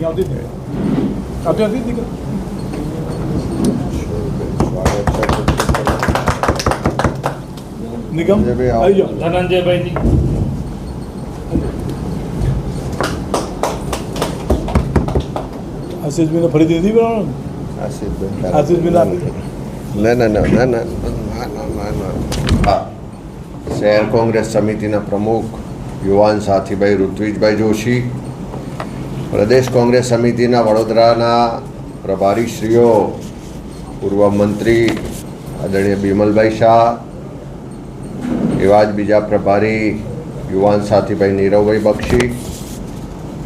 આવતી હતી નિગમ આવી જાઓ ધનંજયભાઈ આશીષભાઈને ફરીથી નથી બનાવવાનું આશીષભાઈને ના શહેર કોંગ્રેસ સમિતિના પ્રમુખ યુવાન સાથીભાઈ ઋત્વિજભાઈ જોશી, પ્રદેશ કોંગ્રેસ સમિતિના વડોદરાના પ્રભારીશ્રીઓ, પૂર્વ મંત્રી આદરણીય બિમલભાઈ શાહ, એવા જ બીજા પ્રભારી યુવાન સાથીભાઈ નીરવભાઈ બક્ષી,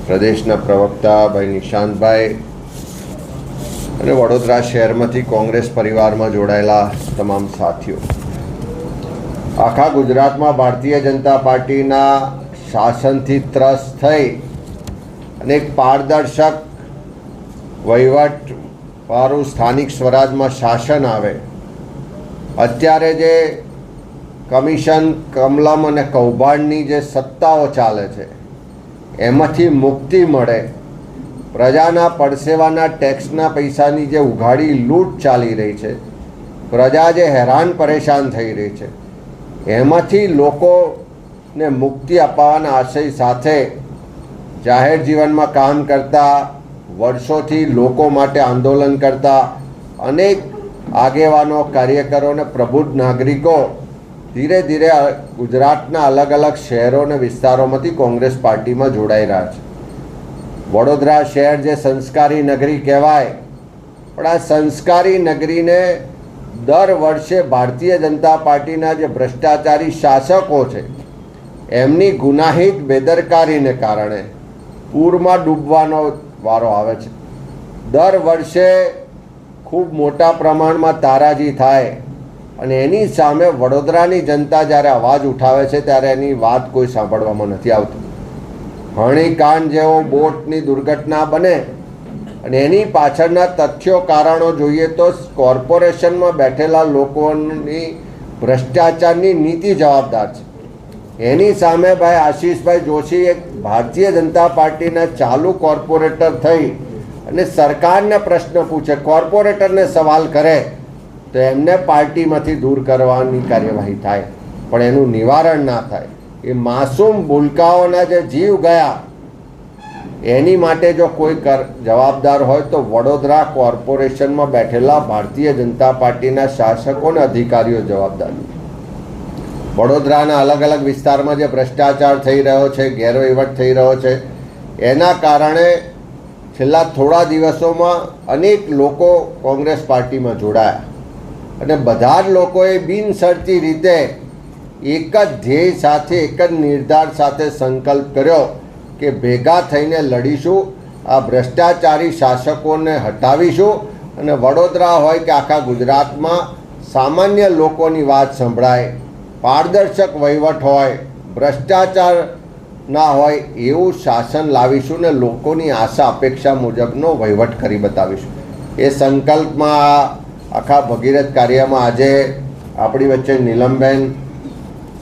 પ્રદેશના પ્રવક્તા ભાઈ નિશાંતભાઈ અને વડોદરા શહેરમાંથી કોંગ્રેસ પરિવારમાં જોડાયેલા તમામ સાથીઓ, આખા ગુજરાતમાં ભારતીય જનતા પાર્ટીના શાસનથી ત્રસ્ત થઈ અને એક પારદર્શક વહીવટવાળું સ્થાનિક સ્વરાજમાં શાસન આવે, અત્યારે જે કમિશન, કમલમ અને કૌભાંડની જે સત્તાઓ ચાલે છે એમાંથી મુક્તિ મળે, પ્રજાના પડસેવાના ટેક્સના પૈસાની જે ઉઘાડી લૂંટ ચાલી રહી છે, પ્રજા જે હેરાન પરેશાન થઈ રહી છે, એમાંથી લોકોને મુક્તિ અપાવવાના આશય સાથે જાહેર જીવનમાં કામ કરતા, વર્ષોથી લોકો માટે આંદોલન કરતા અનેક આગેવાનો, કાર્યકરો અને પ્રબુદ્ધ નાગરિકો ધીરે ધીરે ગુજરાતના અલગ અલગ શહેરો અને વિસ્તારોમાંથી કોંગ્રેસ પાર્ટીમાં જોડાઈ રહ્યા છે. વડોદરા શહેર જે સંસ્કારી નગરી કહેવાય, પણ આ સંસ્કારી નગરીને દર વર્ષે ભારતીય જનતા પાર્ટીના જે ભ્રષ્ટાચારી શાસકો છે એમની ગુનાહિત બેદરકારીને કારણે પૂરમાં ડૂબવાનો વારો આવે છે. દર વર્ષે ખૂબ મોટા પ્રમાણમાં તારાજી થાય અને એની સામે વડોદરાની જનતા જ્યારે અવાજ ઉઠાવે છે ત્યારે એની વાત કોઈ સાંભળવામાં નથી આવતી. હણીકાંડ જેવો બોટની દુર્ઘટના બને અને એની પાછળના તથ્યો, કારણો જોઈએ તો કોર્પોરેશનમાં બેઠેલા લોકોની ભ્રષ્ટાચારની નીતિ જવાબદાર છે. એની સામે ભાઈ આશીષભાઈ જોશી એક ભારતીય જનતા પાર્ટીના ચાલુ કોર્પોરેટર થઈ અને સરકારને પ્રશ્ન પૂછે, કોર્પોરેટરને સવાલ કરે તો એમને પાર્ટીમાંથી દૂર કરવાની કાર્યવાહી થાય, પણ એનું નિવારણ ના થાય. એ માસૂમ ભૂલકાઓના જે જીવ ગયા એની માટે જો કોઈ જવાબદાર હોય તો વડોદરા કોર્પોરેશનમાં બેઠેલા ભારતીય જનતા પાર્ટીના શાસકો અને અધિકારીઓ જવાબદાર. વડોદરાના અલગ અલગ વિસ્તારમાં જે ભ્રષ્ટાચાર થઈ રહ્યો છે, ગેરવહીવટ થઈ રહ્યો છે, એના કારણે છેલ્લા થોડા દિવસોમાં અનેક લોકો કોંગ્રેસ પાર્ટીમાં જોડાયા અને બધા જ લોકોએ બિનશરતી રીતે એક જ ધ્યેય સાથે, એક જ નિર્ધાર સાથે સંકલ્પ કર્યો કે ભેગા થઈને લડીશું, આ ભ્રષ્ટાચારી શાસકોને હટાવીશું અને વડોદરા હોય કે આખા ગુજરાતમાં સામાન્ય લોકોની વાત સંભળાય, પારદર્શક વહીવટ હોય, ભ્રષ્ટાચાર ના હોય એવું શાસન લાવીશું ને લોકોની આશા અપેક્ષા મુજબનો વહીવટ કરી બતાવીશું. એ સંકલ્પમાં આખા ભગીરથ કાર્યમાં આજે આપણી વચ્ચે નીલમબેન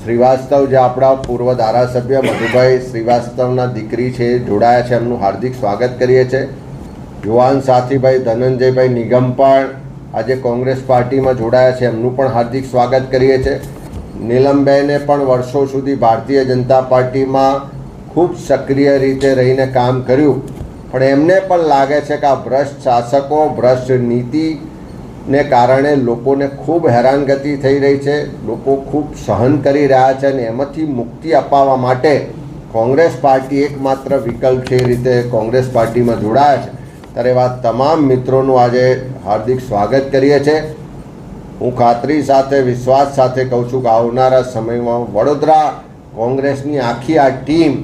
શ્રીવાસ્તવ, જે આપણા પૂર્વ ધારાસભ્ય મધુભાઈ શ્રીવાસ્તવના દીકરી છે, જોડાયા છે, એમનું હાર્દિક સ્વાગત કરીએ છીએ. યુવાન સાથીભાઈ ધનંજયભાઈ નિગમ પણ આજે કોંગ્રેસ પાર્ટીમાં જોડાયા છે, એમનું પણ હાર્દિક સ્વાગત કરીએ છીએ. નીલમબેને પણ વર્ષો સુધી ભારતીય જનતા પાર્ટીમાં ખૂબ સક્રિય રીતે રહીને કામ કર્યું, પણ એમને પણ લાગે છે કે આ ભ્રષ્ટ શાસકો, ભ્રષ્ટ નીતિને કારણે લોકોને ખૂબ હેરાનગતિ થઈ રહી છે, લોકો ખૂબ સહન કરી રહ્યા છે અને એમાંથી મુક્તિ અપાવવા માટે કોંગ્રેસ પાર્ટી એકમાત્ર વિકલ્પ છે. એ રીતે કોંગ્રેસ પાર્ટીમાં જોડાયા છે ત્યારે એવા તમામ મિત્રોનું આજે હાર્દિક સ્વાગત કરીએ છીએ. હું ખાતરી સાથે, વિશ્વાસ સાથે કહું છું કે આવનારા સમયમાં વડોદરા કોંગ્રેસની આખી આ ટીમ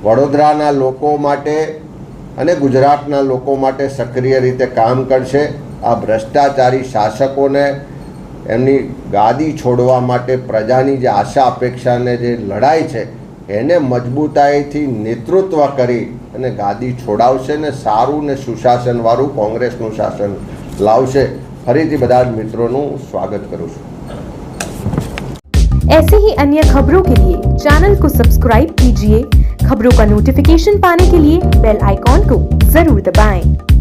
વડોદરાના લોકો માટે અને ગુજરાતના લોકો માટે સક્રિય રીતે કામ કરશે. આ ભ્રષ્ટાચારી શાસકોને એમની ગાદી છોડવા માટે પ્રજાની જે આશા અપેક્ષાને જે લડાઈ છે એને મજબૂતાઈથી નેતૃત્વ કરી અને ગાદી છોડાવશે ને સારું ને સુશાસનવાળું કોંગ્રેસનું શાસન લાવશે. ફરીથી બધા મિत्रों स्वागत करूँ છું. ऐसे ही अन्य खबरों के लिए चैनल को सब्सक्राइब कीजिए, खबरों का नोटिफिकेशन पाने के लिए बेल आइकॉन को जरूर दबाएं।